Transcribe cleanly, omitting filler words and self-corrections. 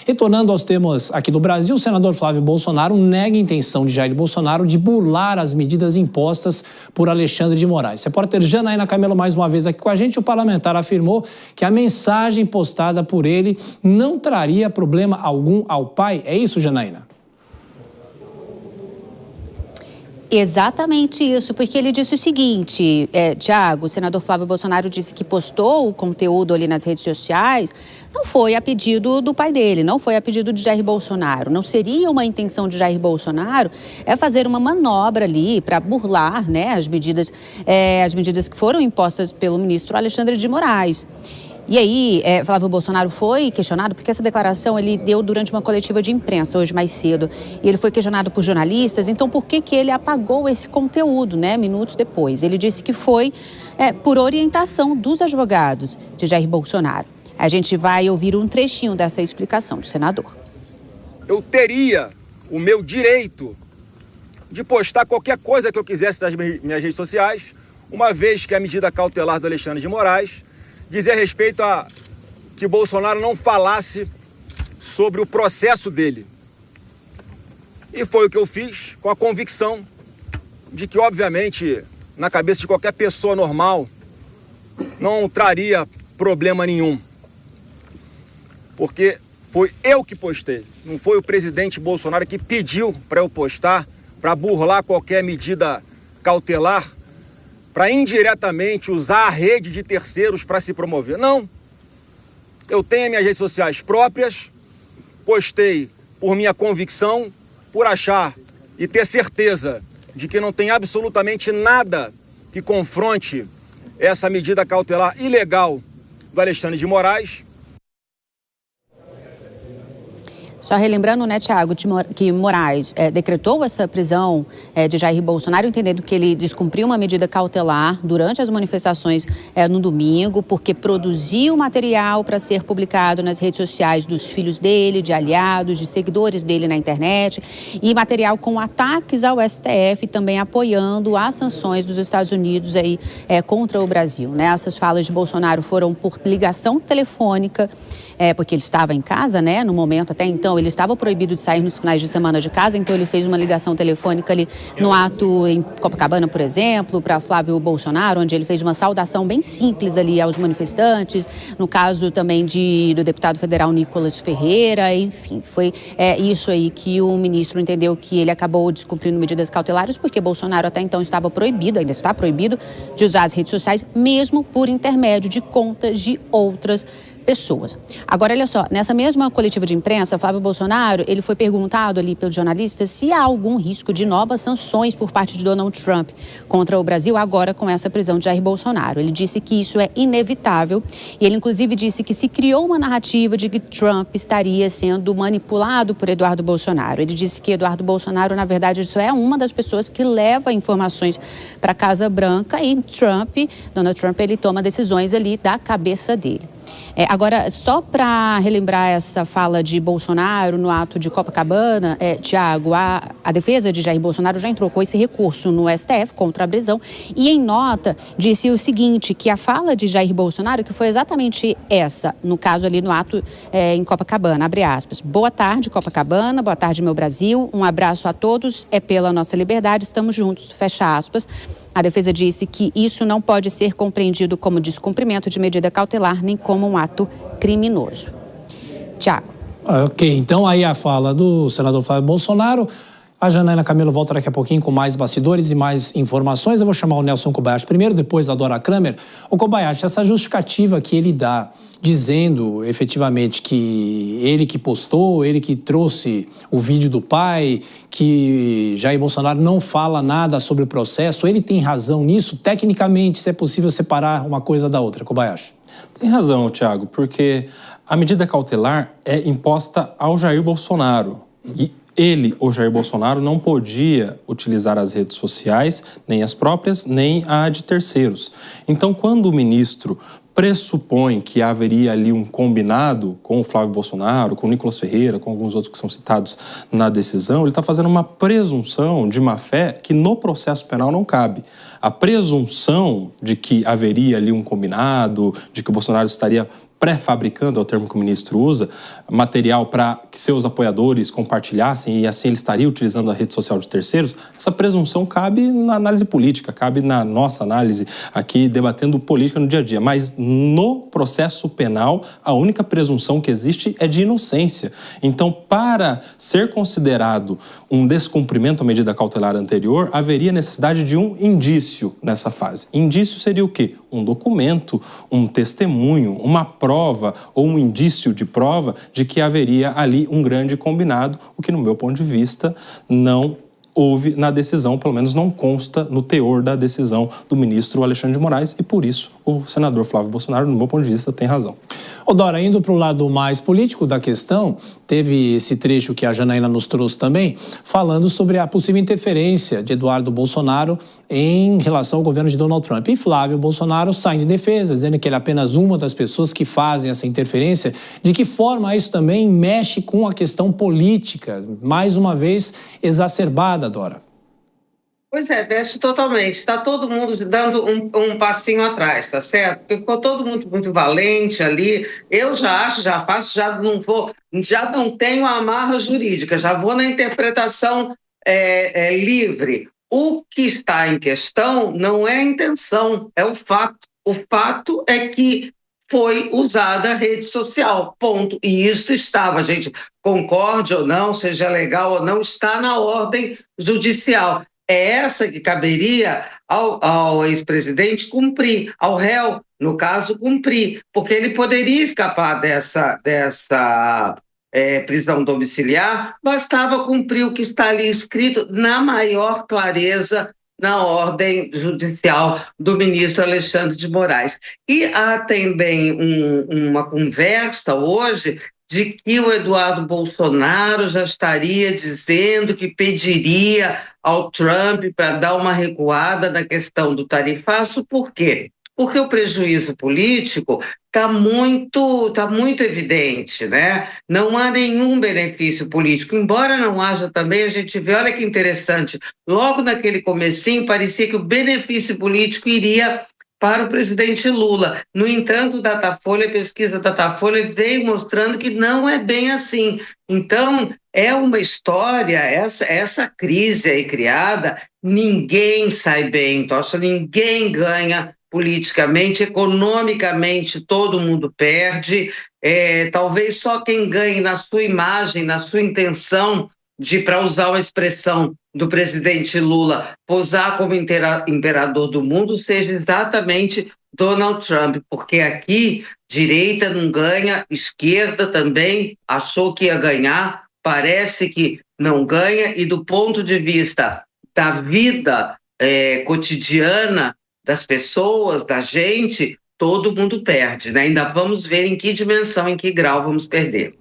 Retornando aos temas aqui do Brasil, o senador Flávio Bolsonaro nega a intenção de Jair Bolsonaro de burlar as medidas impostas por Alexandre de Moraes. Repórter Janaína Camelo mais uma vez aqui com a gente. O parlamentar afirmou que a mensagem postada por ele não traria problema algum ao pai. É isso, Janaína? Exatamente isso, porque ele disse o seguinte, Tiago, o senador Flávio Bolsonaro disse que postou o conteúdo ali nas redes sociais, não foi a pedido do pai dele, não foi a pedido de Jair Bolsonaro. Não seria uma intenção de Jair Bolsonaro fazer uma manobra ali para burlar, né, as medidas que foram impostas pelo ministro Alexandre de Moraes. E aí, Flávio Bolsonaro foi questionado, porque essa declaração ele deu durante uma coletiva de imprensa hoje mais cedo. E ele foi questionado por jornalistas, então por que ele apagou esse conteúdo, né, minutos depois? Ele disse que foi por orientação dos advogados de Jair Bolsonaro. A gente vai ouvir um trechinho dessa explicação do senador. Eu teria o meu direito de postar qualquer coisa que eu quisesse nas minhas redes sociais, uma vez que a medida cautelar do Alexandre de Moraes dizia respeito a que Bolsonaro não falasse sobre o processo dele. E foi o que eu fiz, com a convicção de que, obviamente, na cabeça de qualquer pessoa normal, não traria problema nenhum. Porque foi eu que postei, não foi o presidente Bolsonaro que pediu para eu postar, para burlar qualquer medida cautelar, para indiretamente usar a rede de terceiros para se promover. Não. Eu tenho as minhas redes sociais próprias, postei por minha convicção, por achar e ter certeza de que não tem absolutamente nada que confronte essa medida cautelar ilegal do Alexandre de Moraes. Só relembrando, né, Tiago, que Moraes decretou essa prisão de Jair Bolsonaro, entendendo que ele descumpriu uma medida cautelar durante as manifestações no domingo, porque produziu material para ser publicado nas redes sociais dos filhos dele, de aliados, de seguidores dele na internet, e material com ataques ao STF, também apoiando as sanções dos Estados Unidos aí, contra o Brasil, né? Essas falas de Bolsonaro foram por ligação telefônica, porque ele estava em casa, né, no momento até então. Ele estava proibido de sair nos finais de semana de casa, então ele fez uma ligação telefônica ali no ato em Copacabana, por exemplo, para Flávio Bolsonaro, onde ele fez uma saudação bem simples ali aos manifestantes, no caso também do deputado federal Nicolas Ferreira, enfim, foi isso aí que o ministro entendeu que ele acabou descumprindo medidas cautelares, porque Bolsonaro até então estava proibido, ainda está proibido, de usar as redes sociais, mesmo por intermédio de contas de outras pessoas. Agora, olha só, nessa mesma coletiva de imprensa, Flávio Bolsonaro, ele foi perguntado ali pelos jornalistas se há algum risco de novas sanções por parte de Donald Trump contra o Brasil agora com essa prisão de Jair Bolsonaro. Ele disse que isso é inevitável e ele inclusive disse que se criou uma narrativa de que Trump estaria sendo manipulado por Eduardo Bolsonaro. Ele disse que Eduardo Bolsonaro, na verdade, isso é uma das pessoas que leva informações para a Casa Branca e Donald Trump, ele toma decisões ali da cabeça dele. Agora, só para relembrar essa fala de Bolsonaro no ato de Copacabana, Tiago, a defesa de Jair Bolsonaro já entrou com esse recurso no STF contra a prisão e, em nota, disse o seguinte, que a fala de Jair Bolsonaro, que foi exatamente essa, no caso ali no ato em Copacabana, abre aspas, boa tarde, Copacabana, boa tarde, meu Brasil, um abraço a todos, é pela nossa liberdade, estamos juntos, fecha aspas. A defesa disse que isso não pode ser compreendido como descumprimento de medida cautelar nem como um ato criminoso. Tiago. Ok, então aí a fala do senador Flávio Bolsonaro. A Janaína Camelo volta daqui a pouquinho com mais bastidores e mais informações. Eu vou chamar o Nelson Kobayashi primeiro, depois a Dora Kramer. O Kobayashi, essa justificativa que ele dá, dizendo efetivamente que ele que postou, ele que trouxe o vídeo do pai, que Jair Bolsonaro não fala nada sobre o processo, ele tem razão nisso? Tecnicamente, se é possível separar uma coisa da outra, Kobayashi? Tem razão, Tiago, porque a medida cautelar é imposta ao Jair Bolsonaro e ele, o Jair Bolsonaro, não podia utilizar as redes sociais, nem as próprias, nem a de terceiros. Então, quando o ministro pressupõe que haveria ali um combinado com o Flávio Bolsonaro, com o Nicolas Ferreira, com alguns outros que são citados na decisão, ele está fazendo uma presunção de má-fé que no processo penal não cabe. A presunção de que haveria ali um combinado, de que o Bolsonaro estaria pré-fabricando, é o termo que o ministro usa, material para que seus apoiadores compartilhassem e assim ele estaria utilizando a rede social de terceiros, essa presunção cabe na análise política, cabe na nossa análise aqui, debatendo política no dia a dia. Mas no processo penal, a única presunção que existe é de inocência. Então, para ser considerado um descumprimento à medida cautelar anterior, haveria necessidade de um indício nessa fase. Indício seria o quê? Um documento, um testemunho, uma prova ou um indício de prova de que haveria ali um grande combinado, o que, no meu ponto de vista, não houve na decisão, pelo menos não consta no teor da decisão do ministro Alexandre de Moraes, e por isso o senador Flávio Bolsonaro, no meu ponto de vista, tem razão. Dora, indo para o lado mais político da questão, teve esse trecho que a Janaína nos trouxe também, falando sobre a possível interferência de Eduardo Bolsonaro em relação ao governo de Donald Trump. E Flávio Bolsonaro sai em defesa, dizendo que ele é apenas uma das pessoas que fazem essa interferência. De que forma isso também mexe com a questão política, mais uma vez exacerbada, Dora? Pois é, mexe totalmente. Está todo mundo dando um passinho atrás, tá certo? Porque ficou todo mundo muito valente ali. Eu já acho, já faço, já não tenho a amarra jurídica, já vou na interpretação livre. O que está em questão não é a intenção, é o fato. O fato é que foi usada a rede social, ponto. E isso estava, gente, concorde ou não, seja legal ou não, está na ordem judicial. É essa que caberia ao ex-presidente cumprir, ao réu, no caso, cumprir, porque ele poderia escapar dessa prisão domiciliar, bastava cumprir o que está ali escrito na maior clareza na ordem judicial do ministro Alexandre de Moraes. E há também uma conversa hoje de que o Eduardo Bolsonaro já estaria dizendo que pediria ao Trump para dar uma recuada na questão do tarifaço. Por quê? Porque o prejuízo político está muito evidente, né? Não há nenhum benefício político, embora não haja também, a gente vê, olha que interessante, logo naquele comecinho parecia que o benefício político iria para o presidente Lula. No entanto, a pesquisa Datafolha veio mostrando que não é bem assim. Então, é uma história, essa crise aí criada, ninguém sai bem, Tocha, ninguém ganha politicamente, economicamente todo mundo perde, talvez só quem ganhe na sua imagem, na sua intenção de, para usar uma expressão do presidente Lula, posar como imperador do mundo, seja exatamente Donald Trump, porque aqui direita não ganha, esquerda também achou que ia ganhar, parece que não ganha, e do ponto de vista da vida cotidiana das pessoas, da gente, todo mundo perde, né? Ainda vamos ver em que dimensão, em que grau vamos perder.